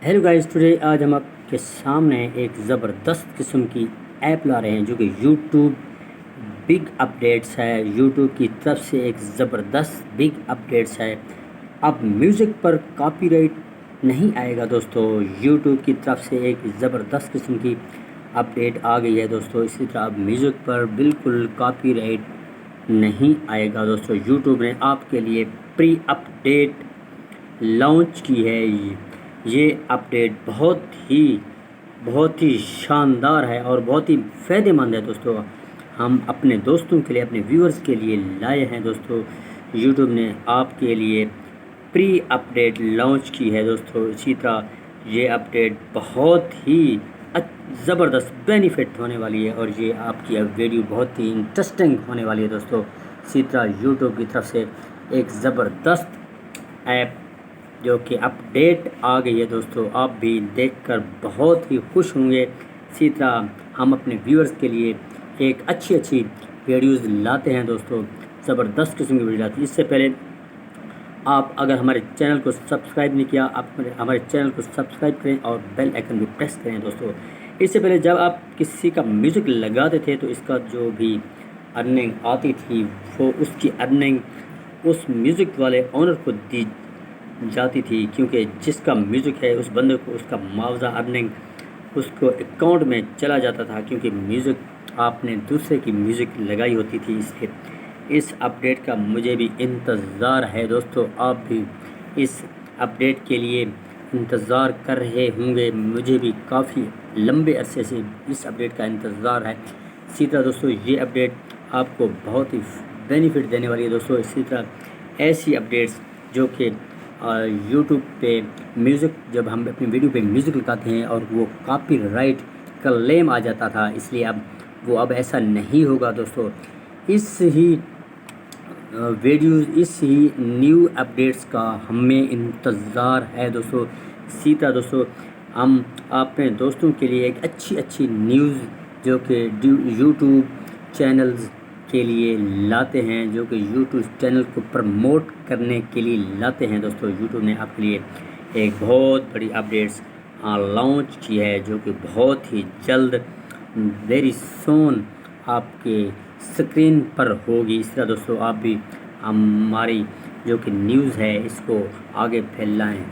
Hello guys, today आज हम आपके सामने एक ज़बरदस्त किस्म की ऐप ला रहे हैं जो कि यूट्यूब बिग अपडेट्स है। यूट्यूब की तरफ से एक ज़बरदस्त बिग अपडेट्स है। अब म्यूज़िक पर कॉपीराइट नहीं आएगा दोस्तों। यूट्यूब की तरफ से एक ज़बरदस्त किस्म की अपडेट आ गई है दोस्तों। इसी तरह अब म्यूज़िक पर बिल्कुल कॉपीराइट नहीं आएगा दोस्तों। यूट्यूब ने आपके लिए प्री अपडेट लॉन्च की है। ये अपडेट बहुत ही शानदार है और बहुत ही फ़ायदेमंद है दोस्तों। हम अपने दोस्तों के लिए, अपने व्यूअर्स के लिए लाए हैं दोस्तों। यूट्यूब ने आपके लिए प्री अपडेट लॉन्च की है दोस्तों। इसी तरह ये अपडेट बहुत ही ज़बरदस्त बेनिफिट होने वाली है और ये आपकी वीडियो बहुत ही इंटरेस्टिंग होने वाली है दोस्तों। इसी तरह यूट्यूब की तरफ से एक ज़बरदस्त ऐप जो कि अपडेट आ गई है दोस्तों। आप भी देखकर बहुत ही खुश होंगे। इसी तरह हम अपने व्यूअर्स के लिए एक अच्छी वीडियोज़ लाते हैं दोस्तों। ज़बरदस्त किस्म की वीडियो लाते हैं। इससे पहले आप अगर हमारे चैनल को सब्सक्राइब नहीं किया, आप हमारे चैनल को सब्सक्राइब करें और बेल आइकन भी प्रेस करें दोस्तों। इससे पहले जब आप किसी का म्यूज़िक लगाते थे तो इसका जो भी अर्निंग आती थी वो उसकी अर्निंग उस म्यूज़िक वाले ऑनर को दी जाती थी, क्योंकि जिसका म्यूज़िक है उस बंदे को उसका मुआवजा अर्निंग उसको अकाउंट में चला जाता था, क्योंकि म्यूज़िक आपने दूसरे की म्यूज़िक लगाई होती थी। इसलिए इस अपडेट का मुझे भी इंतज़ार है दोस्तों। आप भी इस अपडेट के लिए इंतज़ार कर रहे होंगे। मुझे भी काफ़ी लंबे अरसे से इस अपडेट का इंतज़ार है। इसी तरह दोस्तों ये अपडेट आपको बहुत ही बेनिफिट देने वाली है दोस्तों। इसी तरह ऐसी अपडेट्स जो कि यूट्यूब पे म्यूज़िक, जब हम अपनी वीडियो पे म्यूज़िक लगाते हैं और वो कॉपीराइट क्लेम आ जाता था, इसलिए अब ऐसा नहीं होगा दोस्तों। इस ही न्यू अपडेट्स का हमें इंतज़ार है दोस्तों। इसी तरह दोस्तों हम अपने दोस्तों के लिए एक अच्छी न्यूज़ जो कि यूट्यूब चैनल्स के लिए लाते हैं, जो कि यूट्यूब चैनल को प्रमोट करने के लिए लाते हैं दोस्तों। यूट्यूब ने आपके लिए एक बहुत बड़ी अपडेट्स लॉन्च की है, जो कि बहुत ही जल्द वेरी सून आपके स्क्रीन पर होगी। इस तरह दोस्तों आप भी हमारी जो कि न्यूज़ है इसको आगे फैलाएं।